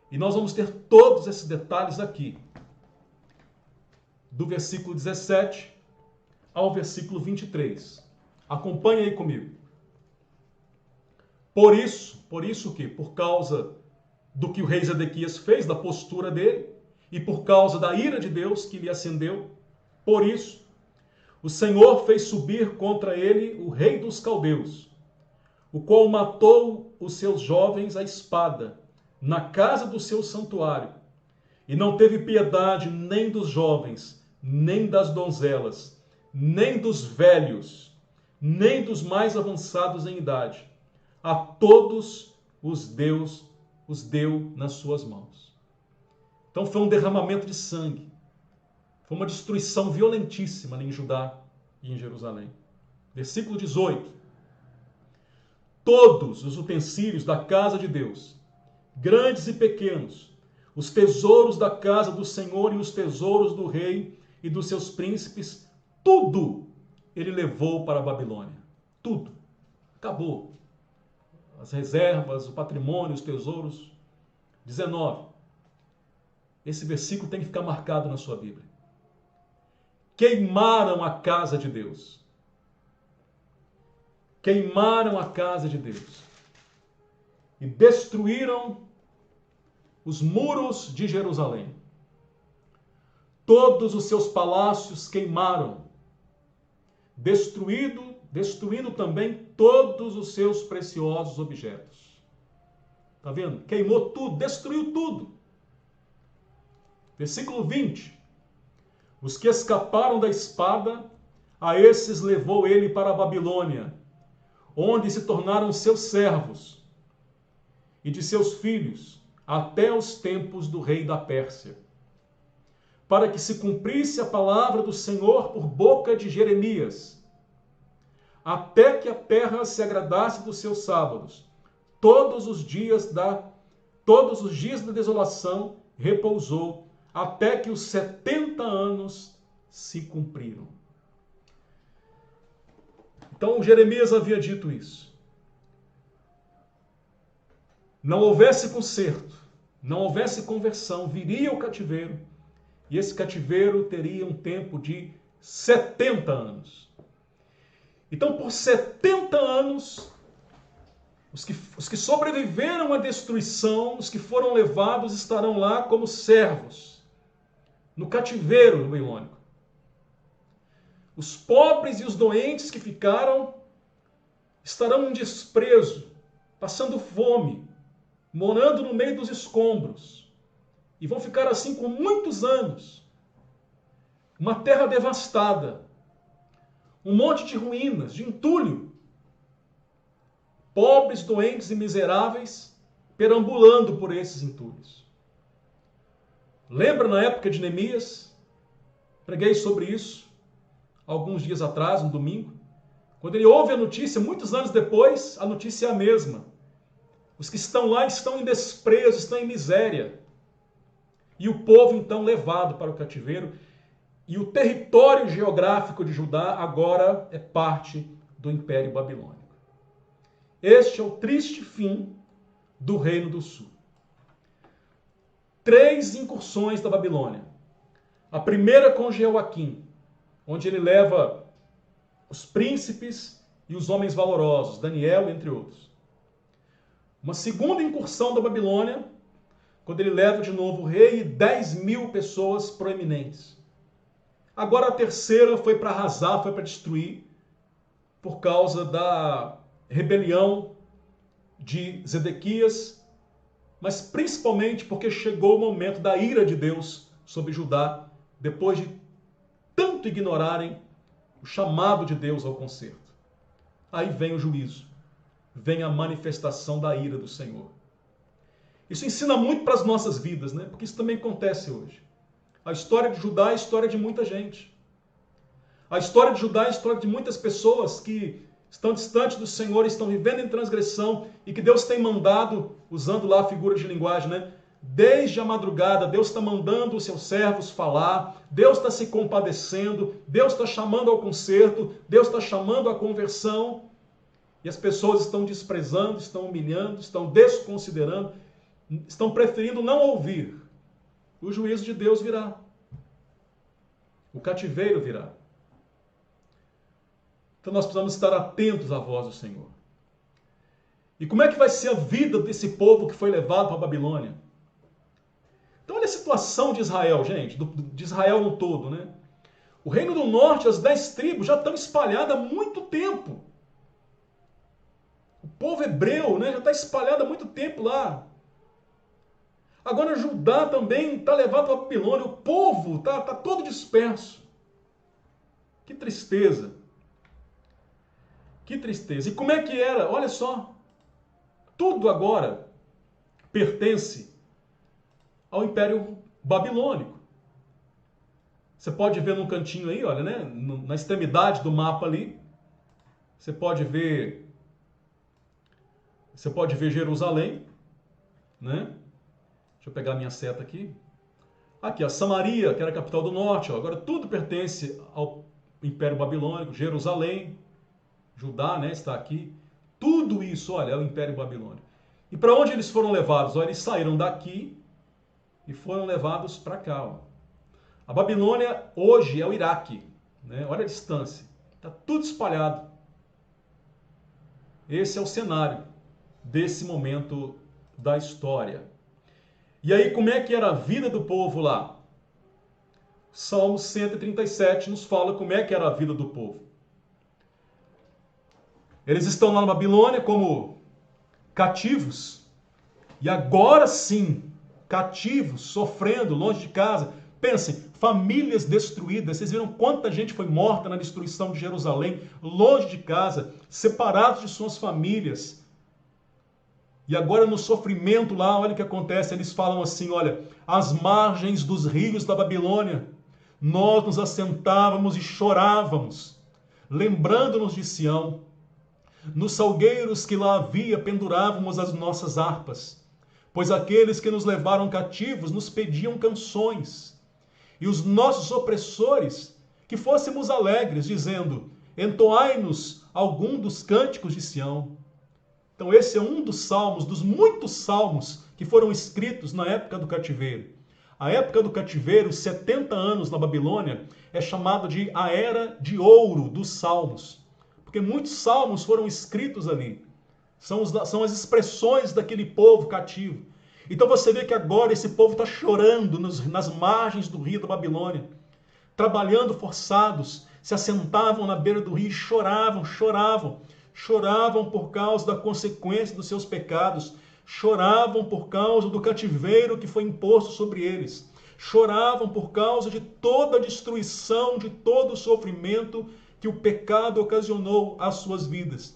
E nós vamos ter todos esses detalhes aqui. Do versículo 17 ao versículo 23. Acompanhe aí comigo. Por isso o quê? Por causa do que o rei Zedequias fez, da postura dele, e por causa da ira de Deus que lhe acendeu, por isso, o Senhor fez subir contra ele o rei dos caldeus, o qual matou os seus jovens à espada na casa do seu santuário, e não teve piedade nem dos jovens, nem das donzelas, nem dos velhos, nem dos mais avançados em idade. A todos os deu nas suas mãos. Então foi um derramamento de sangue. Foi uma destruição violentíssima em Judá e em Jerusalém. Versículo 18. Todos os utensílios da casa de Deus, grandes e pequenos, os tesouros da casa do Senhor e os tesouros do rei e dos seus príncipes, tudo ele levou para a Babilônia. Tudo. Acabou. As reservas, o patrimônio, os tesouros. 19. Esse versículo tem que ficar marcado na sua Bíblia. Queimaram a casa de Deus. Queimaram a casa de Deus. E destruíram os muros de Jerusalém. Todos os seus palácios queimaram, destruindo também todos os seus preciosos objetos. Está vendo? Queimou tudo, destruiu tudo. Versículo 20. Os que escaparam da espada, a esses levou ele para a Babilônia, onde se tornaram seus servos e de seus filhos, até os tempos do rei da Pérsia, para que se cumprisse a palavra do Senhor por boca de Jeremias, até que a terra se agradasse dos seus sábados. Todos os dias da desolação repousou, até que os 70 anos se cumpriram. Então Jeremias havia dito isso. Não houvesse conserto, não houvesse conversão, viria o cativeiro, e esse cativeiro teria um tempo de 70 anos. Então, por 70 anos, os que sobreviveram à destruição, os que foram levados, estarão lá como servos, no cativeiro babilônico. Os pobres e os doentes que ficaram estarão em desprezo, passando fome, morando no meio dos escombros. E vão ficar assim por muitos anos. Uma terra devastada. Um monte de ruínas, de entulho. Pobres, doentes e miseráveis perambulando por esses entulhos. Lembra na época de Neemias? Preguei sobre isso alguns dias atrás, no domingo. Quando ele ouve a notícia, muitos anos depois, a notícia é a mesma. Os que estão lá estão em desprezo, estão em miséria. E o povo, então, levado para o cativeiro. E o território geográfico de Judá agora é parte do Império Babilônico. Este é o triste fim do Reino do Sul. 3 incursões da Babilônia. A primeira com Jeoaquim, onde ele leva os príncipes e os homens valorosos, Daniel, entre outros. Uma segunda incursão da Babilônia, quando ele leva de novo o rei e 10.000 pessoas proeminentes. Agora a terceira foi para arrasar, foi para destruir, por causa da rebelião de Zedequias, mas principalmente porque chegou o momento da ira de Deus sobre Judá, depois de tanto ignorarem o chamado de Deus ao conserto. Aí vem o juízo, vem a manifestação da ira do Senhor. Isso ensina muito para as nossas vidas, né? Porque isso também acontece hoje. A história de Judá é a história de muita gente. A história de Judá é a história de muitas pessoas que estão distantes do Senhor, estão vivendo em transgressão e que Deus tem mandado, usando lá a figura de linguagem, né? Desde a madrugada, Deus está mandando os seus servos falar, Deus está se compadecendo, Deus está chamando ao conserto, Deus está chamando à conversão, e as pessoas estão desprezando, estão humilhando, estão desconsiderando, estão preferindo não ouvir. O juízo de Deus virá. O cativeiro virá. Então nós precisamos estar atentos à voz do Senhor. E como é que vai ser a vida desse povo que foi levado para a Babilônia? Então olha a situação de Israel, gente, de Israel no todo, né? O reino do norte, as 10 tribos, já estão espalhadas há muito tempo. O povo hebreu, né, já está espalhado há muito tempo lá. Agora Judá também está levado para a Babilônia. O povo está todo disperso. Que tristeza. Que tristeza. E como é que era? Olha só. Tudo agora pertence ao Império Babilônico. Você pode ver num cantinho aí, olha, né? Na extremidade do mapa ali. Você pode ver Jerusalém, né? Deixa eu pegar minha seta aqui. Aqui, a Samaria, que era a capital do norte. Ó. Agora tudo pertence ao Império Babilônico. Jerusalém, Judá, né, está aqui. Tudo isso, olha, é o Império Babilônico. E para onde eles foram levados? Olha, eles saíram daqui e foram levados para cá. Ó. A Babilônia hoje é o Iraque. Né? Olha a distância. Está tudo espalhado. Esse é o cenário desse momento da história. E aí, como é que era a vida do povo lá? Salmo 137 nos fala como é que era a vida do povo. Eles estão lá na Babilônia como cativos. E agora sim, cativos, sofrendo, longe de casa. Pensem, famílias destruídas. Vocês viram quanta gente foi morta na destruição de Jerusalém, longe de casa, separados de suas famílias. E agora no sofrimento lá, olha o que acontece. Eles falam assim, olha, às margens dos rios da Babilônia, nós nos assentávamos e chorávamos, lembrando-nos de Sião. Nos salgueiros que lá havia, pendurávamos as nossas harpas, pois aqueles que nos levaram cativos nos pediam canções. E os nossos opressores, que fôssemos alegres, dizendo, entoai-nos algum dos cânticos de Sião. Então esse é um dos salmos, dos muitos salmos que foram escritos na época do cativeiro. A época do cativeiro, 70 anos na Babilônia, é chamada de a Era de Ouro dos Salmos. Porque muitos salmos foram escritos ali. São as expressões daquele povo cativo. Então você vê que agora esse povo está chorando nas margens do rio da Babilônia. Trabalhando forçados, se assentavam na beira do rio e choravam. Choravam por causa da consequência dos seus pecados. Choravam por causa do cativeiro que foi imposto sobre eles. Choravam por causa de toda a destruição, de todo o sofrimento que o pecado ocasionou às suas vidas.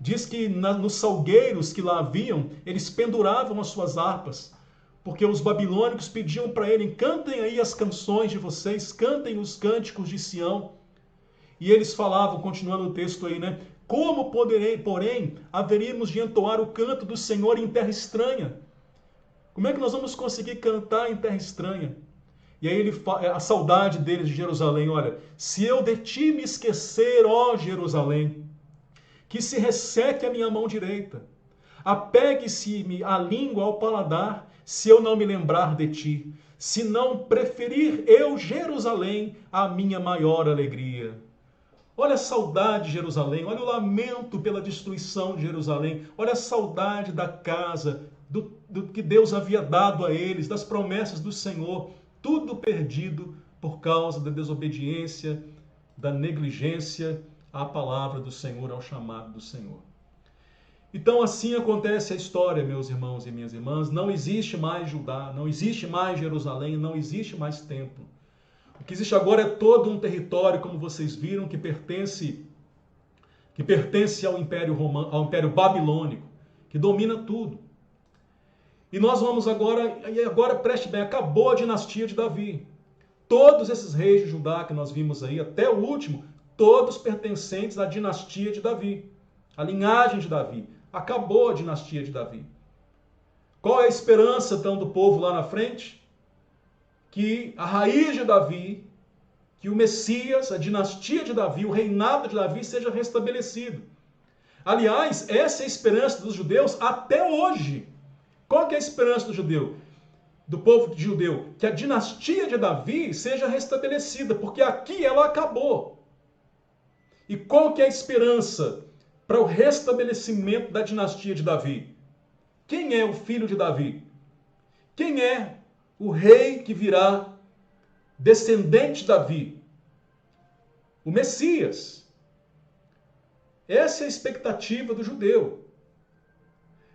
Diz que nos salgueiros que lá haviam, eles penduravam as suas harpas, porque os babilônicos pediam para eles, cantem aí as canções de vocês, cantem os cânticos de Sião. E eles falavam, continuando o texto aí, né? Como porém, haveríamos de entoar o canto do Senhor em terra estranha? Como é que nós vamos conseguir cantar em terra estranha? E aí a saudade deles de Jerusalém, olha, se eu de ti me esquecer, ó Jerusalém, que se resseque a minha mão direita, apegue-se-me a língua ao paladar, se eu não me lembrar de ti, se não preferir eu Jerusalém a minha maior alegria. Olha a saudade de Jerusalém, olha o lamento pela destruição de Jerusalém, olha a saudade da casa, do que Deus havia dado a eles, das promessas do Senhor, tudo perdido por causa da desobediência, da negligência à palavra do Senhor, ao chamado do Senhor. Então assim acontece a história, meus irmãos e minhas irmãs. Não existe mais Judá, não existe mais Jerusalém, não existe mais templo. O que existe agora é todo um território, como vocês viram, que pertence ao Império Romano, ao Império Babilônico, que domina tudo. E nós vamos agora preste bem, acabou a dinastia de Davi. Todos esses reis de Judá que nós vimos aí, até o último, todos pertencentes à dinastia de Davi, à linhagem de Davi. Acabou a dinastia de Davi. Qual é a esperança, então, do povo lá na frente? Que a raiz de Davi, que o Messias, a dinastia de Davi, o reinado de Davi seja restabelecido. Aliás, essa é a esperança dos judeus até hoje. Qual que é a esperança do povo judeu? Que a dinastia de Davi seja restabelecida, porque aqui ela acabou. E qual que é a esperança para o restabelecimento da dinastia de Davi? Quem é o filho de Davi? Quem é o rei que virá descendente de Davi? o Messias. Essa é a expectativa do judeu.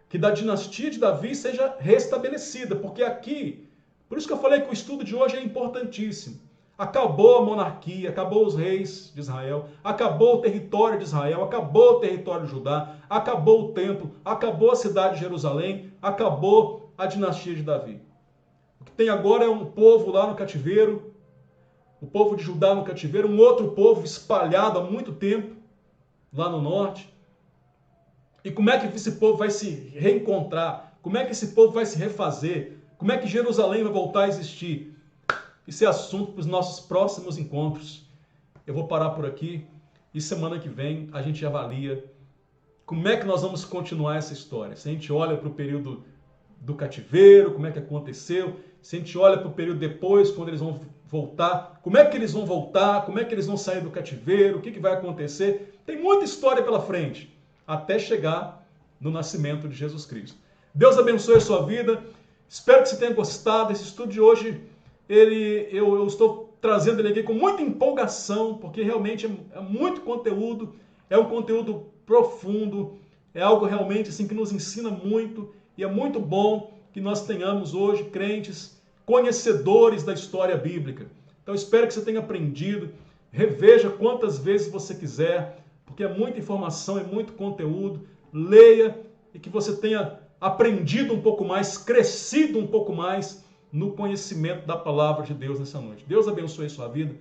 Que da dinastia de Davi seja restabelecida, porque aqui, por isso que eu falei que o estudo de hoje é importantíssimo. Acabou a monarquia, acabou os reis de Israel, acabou o território de Israel, acabou o território de Judá, acabou o templo, acabou a cidade de Jerusalém, acabou a dinastia de Davi. O que tem agora é um povo lá no cativeiro, o povo de Judá no cativeiro, um outro povo espalhado há muito tempo, lá no norte. E como é que esse povo vai se reencontrar? Como é que esse povo vai se refazer? Como é que Jerusalém vai voltar a existir? Isso é assunto para os nossos próximos encontros. Eu vou parar por aqui e semana que vem a gente avalia como é que nós vamos continuar essa história. Se a gente olha para o período do cativeiro, como é que aconteceu, se a gente olha para o período depois, quando eles vão voltar, como é que eles vão voltar, como é que eles vão sair do cativeiro, o que vai acontecer. Tem muita história pela frente, até chegar no nascimento de Jesus Cristo. Deus abençoe a sua vida. Espero que você tenha gostado. Esse estudo de hoje, eu estou trazendo ele aqui com muita empolgação, porque realmente é muito conteúdo, é um conteúdo profundo, é algo realmente assim que nos ensina muito, e é muito bom que nós tenhamos hoje crentes conhecedores da história bíblica. Então espero que você tenha aprendido, reveja quantas vezes você quiser, porque é muita informação, é muito conteúdo. Leia e que você tenha aprendido um pouco mais, crescido um pouco mais no conhecimento da palavra de Deus nessa noite. Deus abençoe a sua vida.